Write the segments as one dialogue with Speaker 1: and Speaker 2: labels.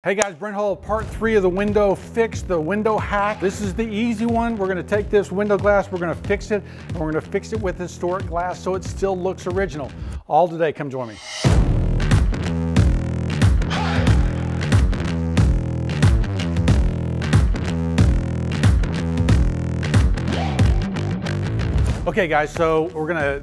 Speaker 1: Hey guys, Brent Hull, part 3 of the window fix, the window hack. This is the easy one. We're gonna take this window glass, we're gonna fix it, and we're gonna fix it with historic glass so it still looks original. All today, come join me. Okay guys, so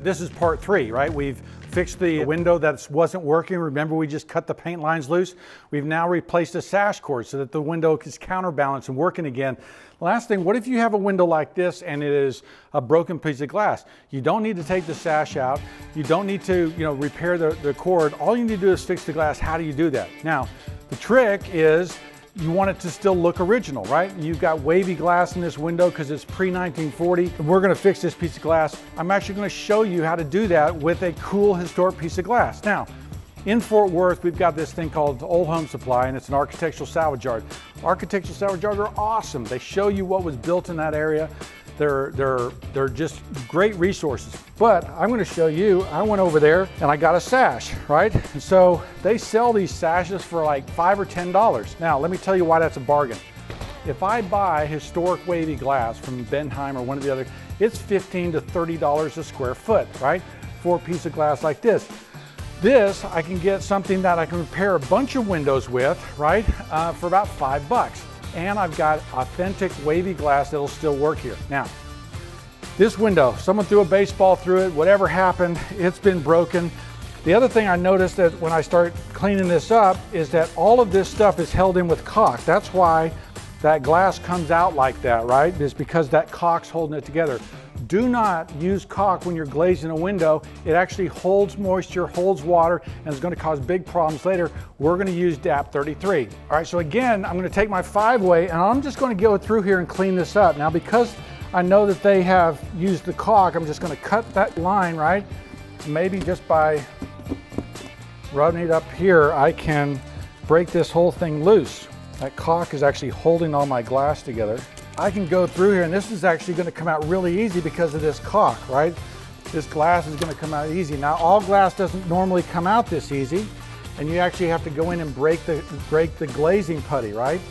Speaker 1: this is part 3, right? We've fixed the window that wasn't working. Remember, we just cut the paint lines loose. We've now replaced the sash cord so that the window is counterbalanced and working again. Last thing, what if you have a window like this and it is a broken piece of glass? You don't need to take the sash out. You don't need to, repair the cord. All you need to do is fix the glass. How do you do that? Now, the trick is you want it to still look original, right? You've got wavy glass in this window because it's pre-1940. We're gonna fix this piece of glass. I'm actually gonna show you how to do that with a cool historic piece of glass. Now, in Fort Worth, we've got this thing called Old Home Supply, and it's an architectural salvage yard. Architectural salvage yards are awesome. They show you what was built in that area. They're just great resources. But I'm gonna show you, I went over there and I got a sash, right? And so they sell these sashes for like $5 or $10. Now, let me tell you why that's a bargain. If I buy historic wavy glass from Bentheim or one of the other, it's $15 to $30 a square foot, right? For a piece of glass like this. This, I can get something that I can repair a bunch of windows with, right? For about $5. And I've got authentic wavy glass that'll still work here. Now, this window, someone threw a baseball through it, whatever happened, it's been broken. The other thing I noticed that when I start cleaning this up is that all of this stuff is held in with caulk. That's why that glass comes out like that, right? It's because that caulk's holding it together. Do not use caulk when you're glazing a window. It actually holds moisture, holds water, and is going to cause big problems later. We're going to use DAP 33. All right, so again, I'm going to take my 5-way and I'm just going to go through here and clean this up. Now, because I know that they have used the caulk, I'm just going to cut that line, right? Maybe just by rubbing it up here, I can break this whole thing loose. That caulk is actually holding all my glass together. I can go through here and this is actually going to come out really easy because of this caulk, right? This glass is going to come out easy. Now, all glass doesn't normally come out this easy, and you actually have to go in and break the glazing putty, right?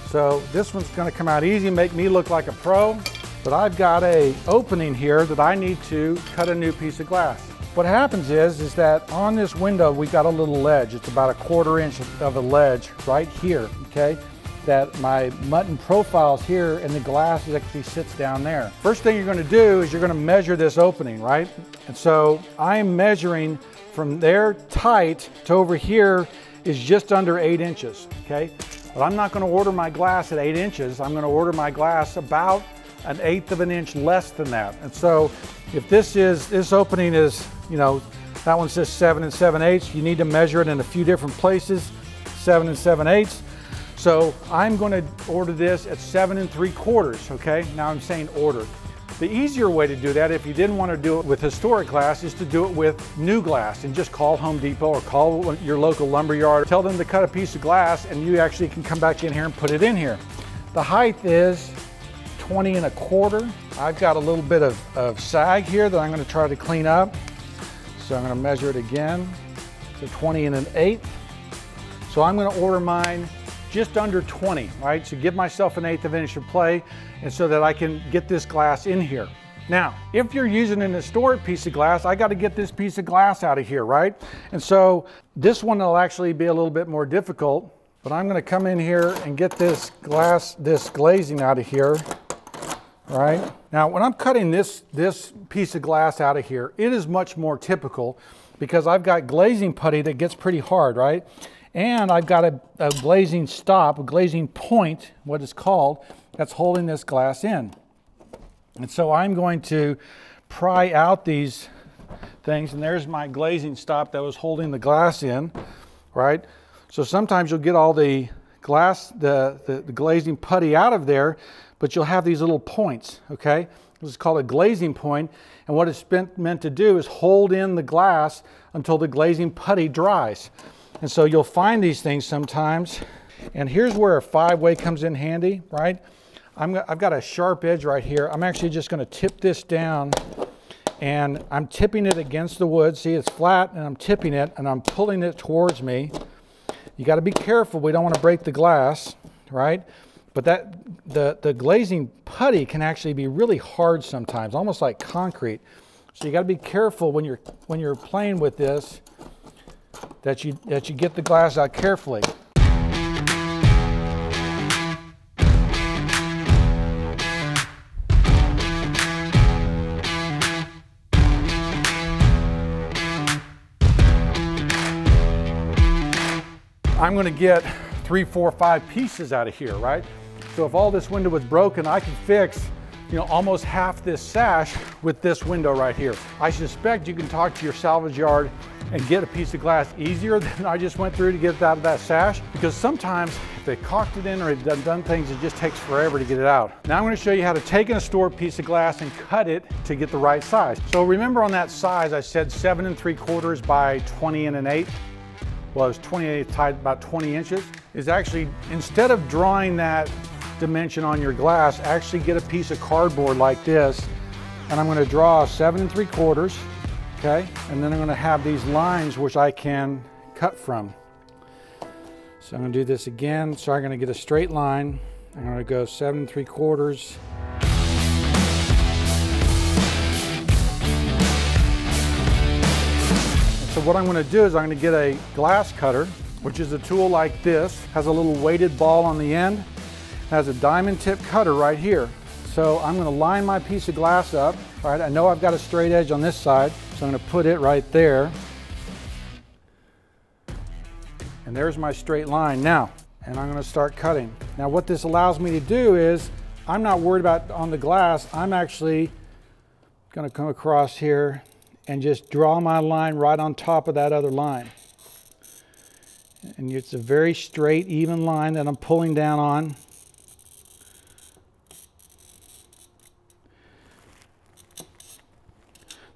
Speaker 1: So this one's going to come out easy, make me look like a pro, but I've got a opening here that I need to cut a new piece of glass. What happens is that on this window, we've got a little ledge. It's about a 1/4 inch of a ledge right here, okay? That my mutton profiles here and the glass actually sits down there. First thing you're gonna do is you're gonna measure this opening, right? And so I'm measuring from there tight to over here is just under 8 inches, okay? But I'm not gonna order my glass at 8 inches. I'm gonna order my glass about 1/8 of an inch less than that. And so if this opening is, that one says 7 7/8, you need to measure it in a few different places, 7 7/8. So I'm going to order this at 7 3/4, okay? Now I'm saying order. The easier way to do that, if you didn't want to do it with historic glass, is to do it with new glass and just call Home Depot or call your local lumber yard. Tell them to cut a piece of glass and you actually can come back in here and put it in here. The height is 20 1/4. I've got a little bit of sag here that I'm going to try to clean up. So I'm going to measure it again to 20 1/8. So I'm going to order mine just under 20, right? So give myself 1/8 of an inch of play, and so that I can get this glass in here. Now, if you're using an historic piece of glass, I got to get this piece of glass out of here, right? And so this one will actually be a little bit more difficult, but I'm going to come in here and get this glazing out of here, right? Now, when I'm cutting this piece of glass out of here, it is much more typical because I've got glazing putty that gets pretty hard, right? And I've got a glazing stop, a glazing point, what it's called, that's holding this glass in. And so I'm going to pry out these things, and there's my glazing stop that was holding the glass in, right? So sometimes you'll get all the glass, the glazing putty out of there, but you'll have these little points, okay? This is called a glazing point, and what it's meant to do is hold in the glass until the glazing putty dries. And so you'll find these things sometimes. And here's where a 5-way comes in handy, right? I've got a sharp edge right here. I'm actually just going to tip this down, and I'm tipping it against the wood. See, it's flat, and I'm tipping it, and I'm pulling it towards me. You got to be careful. We don't want to break the glass, right? But the glazing putty can actually be really hard sometimes, almost like concrete. So you got to be careful when you're playing with this that you get the glass out carefully. I'm going to get 3, 4, 5 pieces out of here, right? So if all this window was broken, I could fix, you know, almost half this sash with this window right here. I suspect you can talk to your salvage yard and get a piece of glass easier than I just went through to get it out of that sash, because sometimes if they caulked it in or it done things, it just takes forever to get it out. Now I'm going to show you how to take in a stored piece of glass and cut it to get the right size. So remember on that size I said 7 3/4 by 20 1/8. Well, it was 28 tied about 20 inches. Is actually, instead of drawing that dimension on your glass, actually get a piece of cardboard like this, and I'm going to draw 7 3/4, okay? And then I'm going to have these lines which I can cut from. So I'm going to do this again. So I'm going to get a straight line. I'm going to go 7 3/4. So what I'm going to do is I'm going to get a glass cutter, which is a tool like this, has a little weighted ball on the end, has a diamond tip cutter right here. So I'm going to line my piece of glass up. All right, I know I've got a straight edge on this side, so I'm going to put it right there. And there's my straight line now, and I'm going to start cutting. Now what this allows me to do is, I'm not worried about on the glass, I'm actually going to come across here and just draw my line right on top of that other line. And it's a very straight, even line that I'm pulling down on.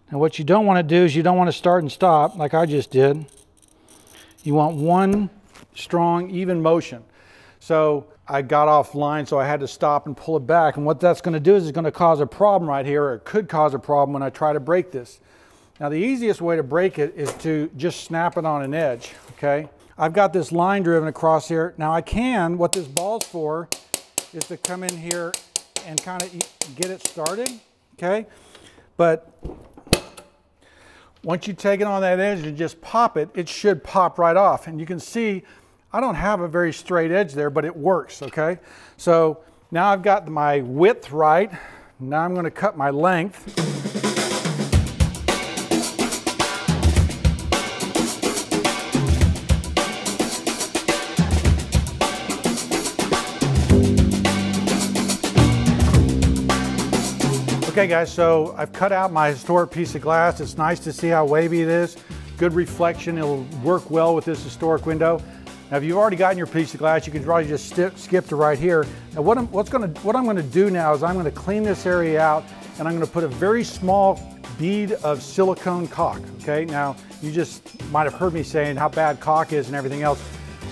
Speaker 1: Now what you don't want to do is you don't want to start and stop like I just did. You want one strong, even motion. So I got off line, so I had to stop and pull it back. And what that's going to do is it's going to cause a problem right here, or it could cause a problem when I try to break this. Now the easiest way to break it is to just snap it on an edge, okay? I've got this line driven across here. Now I can, what this ball's for is to come in here and kind of get it started, okay? But once you take it on that edge and just pop it, it should pop right off. And you can see I don't have a very straight edge there, but it works, okay? So now I've got my width right. Now I'm going to cut my length. Okay guys, so I've cut out my historic piece of glass. It's nice to see how wavy it is. Good reflection, it'll work well with this historic window. Now if you've already gotten your piece of glass, you can probably just skip to right here. Now what I'm gonna do now is I'm gonna clean this area out, and I'm gonna put a very small bead of silicone caulk, okay? Now you just might have heard me saying how bad caulk is and everything else.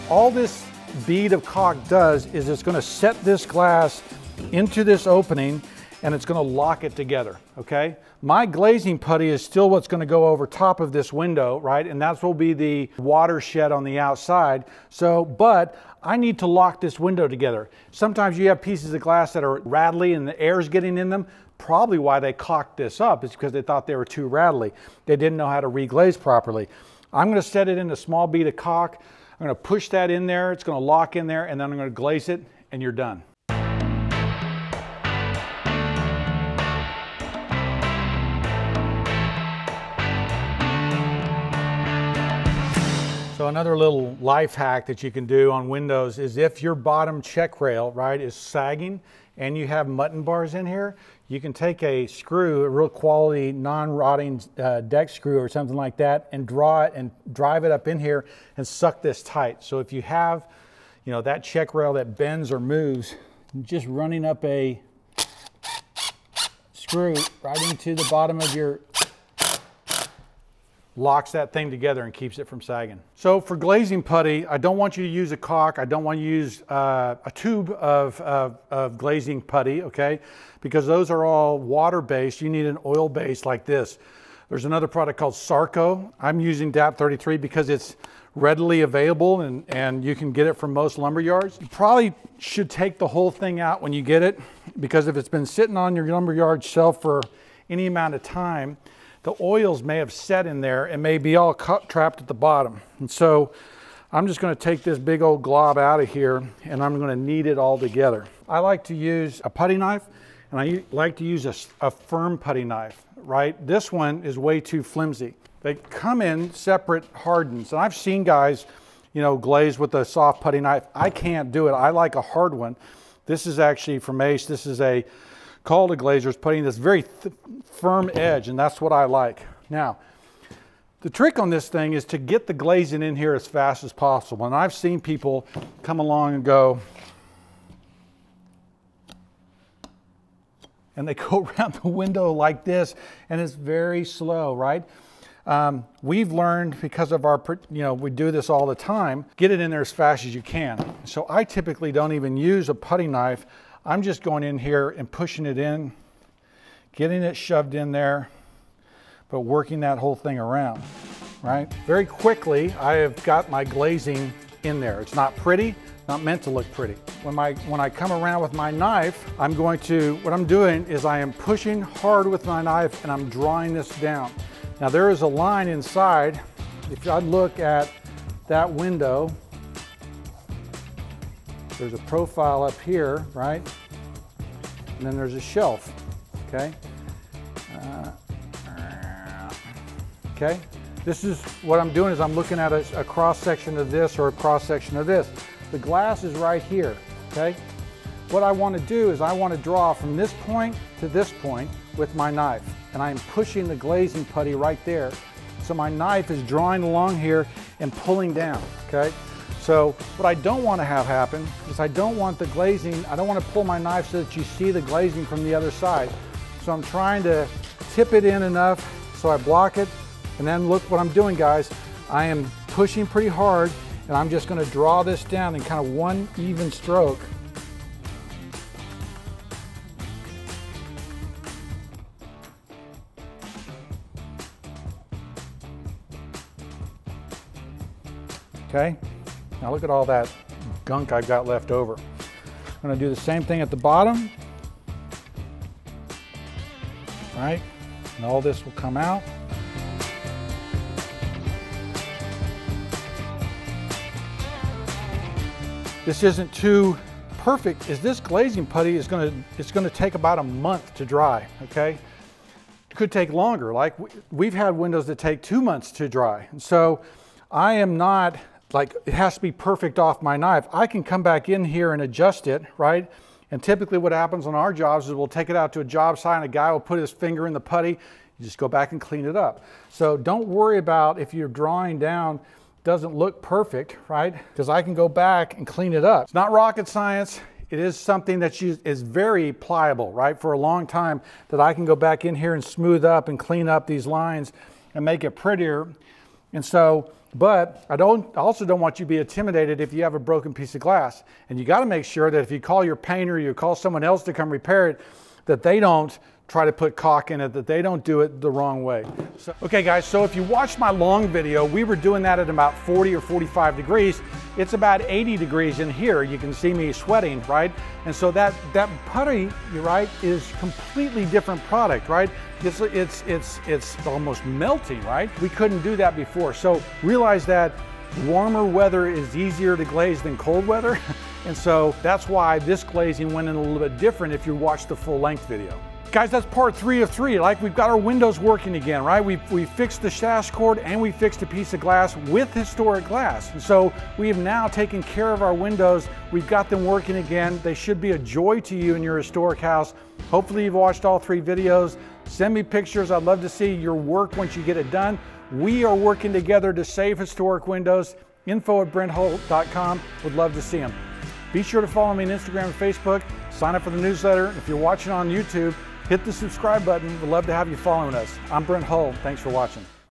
Speaker 1: All this bead of caulk does is it's gonna set this glass into this opening, and it's going to lock it together, okay? My glazing putty is still what's going to go over top of this window, right? And that will be the watershed on the outside. So, but I need to lock this window together. Sometimes you have pieces of glass that are rattly and the air's getting in them. Probably why they caulked this up is because they thought they were too rattly. They didn't know how to reglaze properly. I'm going to set it in a small bead of caulk. I'm going to push that in there. It's going to lock in there, and then I'm going to glaze it, and you're done. So another little life hack that you can do on windows is if your bottom check rail, right, is sagging and you have mutton bars in here, you can take a screw, a real quality non-rotting deck screw or something like that, and draw it and drive it up in here and suck this tight. So if you have, you know, that check rail that bends or moves, just running up a screw right into the bottom of your locks that thing together and keeps it from sagging. So for glazing putty, I don't want you to use a caulk. I don't want you to use a tube of glazing putty, okay? Because those are all water-based. You need an oil-based like this. There's another product called Sarco. I'm using DAP 33 because it's readily available, and you can get it from most lumber yards. You probably should take the whole thing out when you get it, because if it's been sitting on your lumber yard shelf for any amount of time, the oils may have set in there and may be all trapped at the bottom. And so I'm just going to take this big old glob out of here, and I'm going to knead it all together. I like to use a putty knife, and I like to use a firm putty knife, right? This one is way too flimsy. They come in separate hardens, and I've seen guys, you know, glaze with a soft putty knife. I can't do it. I like a hard one. This is actually from Ace. This is called a glazer's putty. This very firm edge, and that's what I like. Now, the trick on this thing is to get the glazing in here as fast as possible. And I've seen people come along and go, and they go around the window like this, and it's very slow, right? We've learned, because of our, you know, we do this all the time, get it in there as fast as you can. So I typically don't even use a putty knife. I'm just going in here and pushing it in, getting it shoved in there, but working that whole thing around, right? Very quickly, I have got my glazing in there. It's not pretty, not meant to look pretty. When I come around with my knife, what I'm doing is I am pushing hard with my knife, and I'm drawing this down. Now there is a line inside. If I look at that window, there's a profile up here, right? And then there's a shelf, okay? Okay, this is what I'm doing, is I'm looking at a cross section of this or a cross section of this. The glass is right here, okay? What I want to do is I want to draw from this point to this point with my knife, and I'm pushing the glazing putty right there. So my knife is drawing along here and pulling down, okay? So what I don't want to have happen is I don't want the glazing, I don't want to pull my knife so that you see the glazing from the other side. So I'm trying to tip it in enough so I block it, and then look what I'm doing, guys. I am pushing pretty hard, and I'm just going to draw this down in kind of one even stroke. Okay, now look at all that gunk I've got left over. I'm going to do the same thing at the bottom, right? And all this will come out. This isn't too perfect, is this glazing putty it's going to take about a month to dry, okay? It could take longer. Like we've had windows that take 2 months to dry. And so I am not like, it has to be perfect off my knife. I can come back in here and adjust it, right? And typically what happens on our jobs is we'll take it out to a job site, and a guy will put his finger in the putty. You just go back and clean it up. So don't worry about if you're drawing down doesn't look perfect, right? Because I can go back and clean it up. It's not rocket science. It is something that is very pliable, right? For a long time, that I can go back in here and smooth up and clean up these lines and make it prettier. And so, but I also don't want you to be intimidated if you have a broken piece of glass. And you got to make sure that if you call your painter, or you call someone else to come repair it, that they don't try to put caulk in it, that they don't do it the wrong way. So, okay guys, so if you watched my long video, we were doing that at about 40 or 45 degrees. It's about 80 degrees in here. You can see me sweating, right? And so that putty, right, is completely different product, right? It's almost melting, right? We couldn't do that before. So realize that warmer weather is easier to glaze than cold weather. And so that's why this glazing went in a little bit different if you watch the full length video. Guys, that's part 3 of 3. Like, we've got our windows working again, right? We fixed the sash cord, and we fixed a piece of glass with historic glass. And so we have now taken care of our windows. We've got them working again. They should be a joy to you in your historic house. Hopefully you've watched all 3 videos. Send me pictures. I'd love to see your work once you get it done. We are working together to save historic windows. info@brenthull.com. Would love to see them. Be sure to follow me on Instagram and Facebook. Sign up for the newsletter. If you're watching on YouTube, hit the subscribe button. We'd love to have you following us. I'm Brent Hull. Thanks for watching.